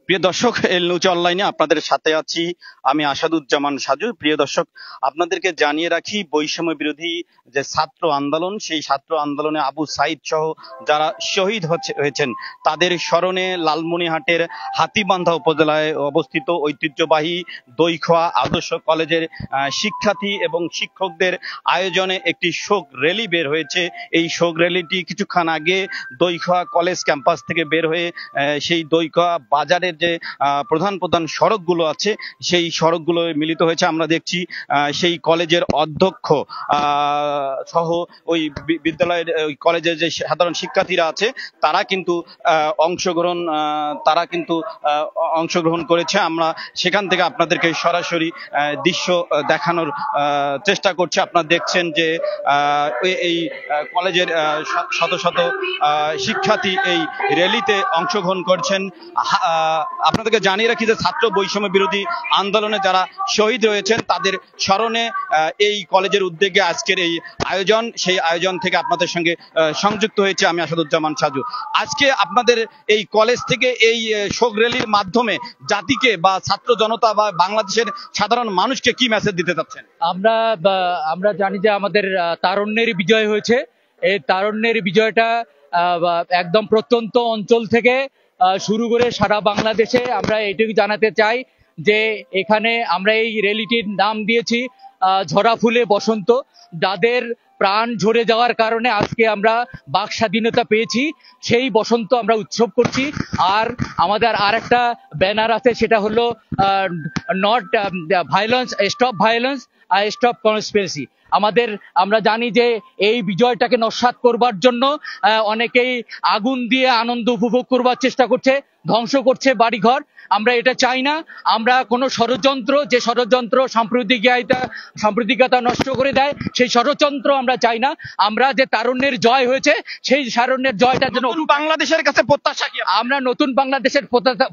প্রিয় দর্শক, এল নিউজ অনলাইনে আপনাদের সাথে আছি আমি আসাদুজ্জামান সাজু। প্রিয় দর্শক, আপনাদেরকে জানিয়ে রাখি, বৈষম্য বিরোধী যে ছাত্র আন্দোলন, সেই ছাত্র আন্দোলনে আবু সাইদ সহ যারা শহীদ হয়েছেন তাদের স্মরণে লালমনিরহাটের হাতীবান্ধা উপজেলায় অবস্থিত ঐতিহ্যবাহী দইখোয়া আদর্শ কলেজের শিক্ষার্থী এবং শিক্ষকদের আয়োজনে একটি শোক র্যালি বের হয়েছে। এই শোক র্যালিটি কিছুক্ষণ আগে দইখোয়া কলেজ ক্যাম্পাস থেকে বের হয়ে সেই দইখোয়া বাজারের যে প্রধান প্রধান সড়কগুলো আছে সেই সড়কগুলো মিলিত হয়েছে। আমরা দেখছি সেই কলেজের অধ্যক্ষ সহ ওই বিদ্যালয়ের ওই কলেজের যে সাধারণ শিক্ষার্থীরা আছে তারা কিন্তু অংশগ্রহণ করেছে। আমরা সেখান থেকে আপনাদেরকে সরাসরি দৃশ্য দেখানোর চেষ্টা করছি। আপনারা দেখছেন যে এই কলেজের শত শত শিক্ষার্থী এই র্যালিতে অংশগ্রহণ করছেন। আপনাদেরকে জানিয়ে রাখি যে ছাত্র বৈষম্য বিরোধী আন্দোলনে যারা শহীদ রয়েছেন তাদের স্মরণে এই কলেজের উদ্যোগে আজকের এই আয়োজন। সেই আয়োজন থেকে আপনাদের সঙ্গে সংযুক্ত হয়েছে আমি আসাদুজ্জামান সাজু। আজকে আপনাদের এই কলেজ থেকে এই শোক র্যালির মাধ্যমে জাতিকে বা ছাত্র জনতা বা বাংলাদেশের সাধারণ মানুষকে কি মেসেজ দিতে চাচ্ছেন? আমরা জানি যে আমাদের তারুণ্যের বিজয় হয়েছে। এই তারুণ্যের বিজয়টা একদম প্রত্যন্ত অঞ্চল থেকে শুরু করে সারা বাংলাদেশে। আমরা এইটুকু জানাতে চাই যে এখানে আমরা এই র্যালিটির নাম দিয়েছি ঝরা ফুলে বসন্ত। যাদের প্রাণ ঝরে যাওয়ার কারণে আজকে আমরা বাক স্বাধীনতা পেয়েছি, সেই বসন্ত আমরা উৎসব করছি। আর আমাদের আর একটা ব্যানার আছে, সেটা হলো not violence, stop violence, stop conspiracy. আমরা জানি যে এই বিজয়টাকে নস্যাৎ করবার জন্য অনেকেই আগুন দিয়ে আনন্দ উপভোগ করবার চেষ্টা করছে, ধ্বংস করছে বাড়িঘর। আমরা এটা চাই না। আমরা কোনো যে ষড়যন্ত্র সাম্প্রদায়িকতা নষ্ট করে দেয়, সেই ষড়যন্ত্র আমরা চাই না। আমরা যে তারুণ্যের জয় হয়েছে, সেই তারুণ্যের জয়টা যেন বাংলাদেশের কাছে প্রত্যাশা কি? আমরা নতুন বাংলাদেশের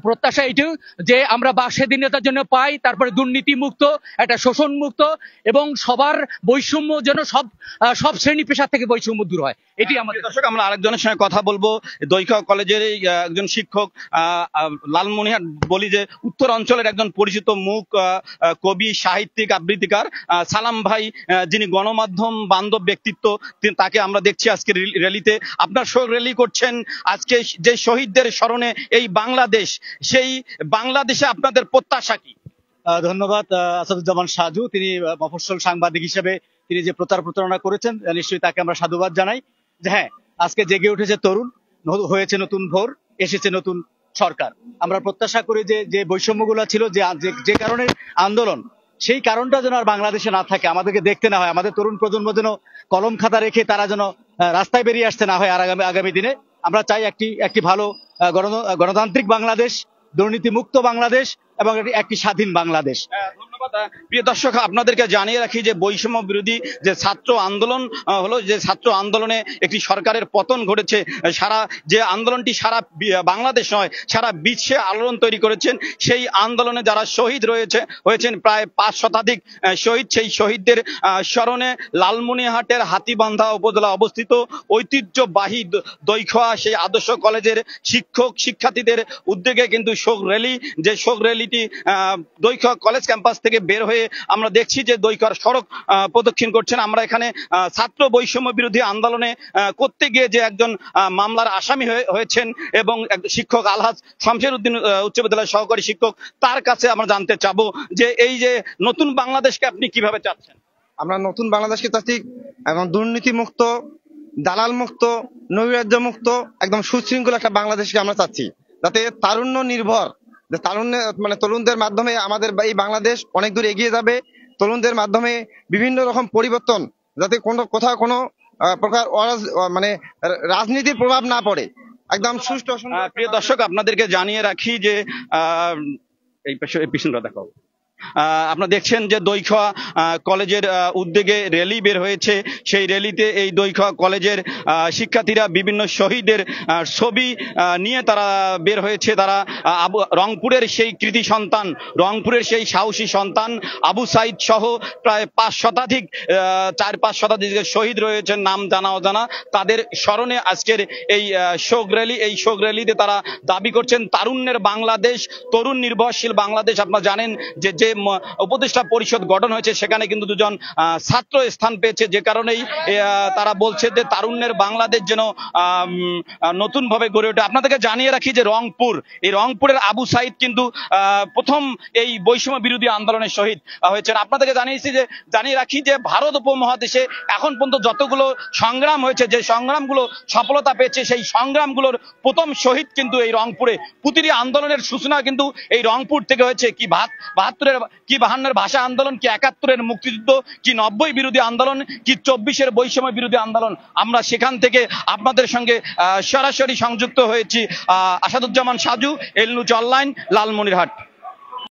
প্রত্যাশা এইটু যে আমরা বাক স্বাধীনতার জন্য পাই, তারপরে দুর্নীতি মুক্ত, একটা শোষণ মুক্ত এবং সবার বৈষম্য যেন সব শ্রেণী পেশা থেকে বৈষম্য দূর হয়। এটি আমাদের। দর্শক, আমরা আরেকজনের সঙ্গে কথা বলবো। দইখোয়া কলেজের একজন শিক্ষক, লালমনিরহাট বলি যে উত্তর অঞ্চলের একজন পরিচিত মুখ, কবি, সাহিত্যিক, আবৃত্তিকার সালাম ভাই, যিনি গণমাধ্যম বান্ধব ব্যক্তিত্ব, তাকে আমরা দেখছি আজকে র্যালিতে। আপনার শোক র্যালি করছেন আজকে যে শহীদদের স্মরণে এই বাংলাদেশ, সেই বাংলাদেশে আপনাদের প্রত্যাশা কি? ধন্যবাদ আসাদুজ্জামান সাজু। তিনি মফস্বল সাংবাদিক হিসেবে তিনি যে প্রতারণা করেছেন, নিশ্চয়ই তাকে আমরা সাধুবাদ জানাই। যে হ্যাঁ, আজকে জেগে উঠেছে তরুণ, হয়েছে নতুন ভোর, এসেছে নতুন সরকার। আমরা প্রত্যাশা করি যে বৈষম্যগুলো ছিল, যে কারণে আন্দোলন, সেই কারণটা যেন আর বাংলাদেশে না থাকে, আমাদেরকে দেখতে না হয়। আমাদের তরুণ প্রজন্ম যেন কলম খাতা রেখে তারা যেন রাস্তায় বেরিয়ে আসতে না হয়। আর আগামী দিনে আমরা চাই একটি ভালো গণতান্ত্রিক বাংলাদেশ, দুর্নীতি মুক্ত বাংলাদেশ এবং একটি স্বাধীন বাংলাদেশ। ধন্যবাদ। প্রিয় দর্শক, আপনাদেরকে জানিয়ে রাখি যে বৈষম্য বিরোধী যে ছাত্র আন্দোলন হলো, যে ছাত্র আন্দোলনে একটি সরকারের পতন ঘটেছে। যে আন্দোলনটি সারা বাংলাদেশ নয়, সারা বিশ্বে আলোড়ন তৈরি করেছেন। সেই আন্দোলনে যারা শহীদ হয়েছেন প্রায় 5 শতাধিক শহীদ, সেই শহীদদের স্মরণে লালমনিরহাটের হাতীবান্ধা উপজেলা অবস্থিত ঐতিহ্যবাহী দইখোয়া সেই আদর্শ কলেজের শিক্ষার্থীদের উদ্যোগে কিন্তু শোক র্যালি, যে শোক র্যালিটি দইখোয়া কলেজ ক্যাম্পাস থেকে বের হয়ে আমরা দেখছি যে দইখোয়ার সড়ক প্রদক্ষিণ করছেন। আমরা এখানে ছাত্র বৈষম্য বিরোধী আন্দোলনে করতে গিয়ে যে একজন মামলার আসামি হয়েছেন এবং শিক্ষক আলহাজ শামসের উদ্দিন উচ্চ বিদ্যালয়ের সহকারী শিক্ষক, তার কাছে আমরা জানতে চাবো যে এই যে নতুন বাংলাদেশকে আপনি কিভাবে চাচ্ছেন? আমরা নতুন বাংলাদেশকে চাচ্ছি এবং দুর্নীতি মুক্ত, দালাল মুক্ত, নৈরাজ্য মুক্ত, একদম সুশৃঙ্খল একটা বাংলাদেশকে আমরা চাচ্ছি, যাতে তারুণ্য নির্ভর, যে তরুণদের মাধ্যমে আমাদের এই বাংলাদেশ অনেক দূর এগিয়ে যাবে। তরুণদের মাধ্যমে বিভিন্ন রকম পরিবর্তন, যাতে কোথাও কোনো প্রকার রাজনীতির প্রভাব না পড়ে, একদম সুষ্ঠু। প্রিয় দর্শক, আপনাদেরকে জানিয়ে রাখি যে এই পিছনটা দেখাও। আপনারা দেখছেন যে দইখোয়া কলেজের উদ্যোগে র্যালি বের হয়েছে। সেই র্যালিতে এই দইখোয়া কলেজের শিক্ষার্থীরা বিভিন্ন শহীদের ছবি নিয়ে তারা বের হয়েছে। তারা রংপুরের সেই কৃতি সন্তান, রংপুরের সেই সাহসী সন্তান আবু সাইদ সহ প্রায় 5 শতাধিক 4-5 শতাধিক শহীদ রয়েছেন নাম জানা অজানা, তাদের স্মরণে আজকের এই শোক র্যালি। এই শোক র্যালিতে তারা দাবি করছেন তারুণ্যের বাংলাদেশ, তরুণ নির্ভরশীল বাংলাদেশ। আপনারা জানেন যে উপদেষ্টা পরিষদ গঠন হয়েছে সেখানে কিন্তু 2জন ছাত্র স্থান পেয়েছে, যে কারণেই তারা বলছে যে তারুণ্যের বাংলাদেশ যেন নতুন ভাবে গড়ে ওঠে। আপনাদেরকে জানিয়ে রাখি যে এই রংপুরের আবু সাইদ কিন্তু প্রথম এই বৈষম্য বিরোধী আন্দোলনের শহীদ হয়েছেন। আপনাদেরকে জানিয়ে রাখি যে ভারত উপমহাদেশে এখন পর্যন্ত যতগুলো সংগ্রাম হয়েছে, যে সংগ্রামগুলো সফলতা পেয়েছে, সেই সংগ্রামগুলোর প্রথম শহীদ কিন্তু এই রংপুরে। প্রতিটি আন্দোলনের সূচনা কিন্তু এই রংপুর থেকে হয়েছে। কি 52-এর ভাষা আন্দোলন, কি 71-এর মুক্তিযুদ্ধ, কি 90 বিরোধী আন্দোলন, কি 24-এর বৈষম্য বিরোধী আন্দোলন। আমরা সেখান থেকে আপনাদের সঙ্গে সরাসরি সংযুক্ত হয়েছি। আসাদুজ্জামান সাজু, এল নিউজ অনলাইন, লালমনিরহাট।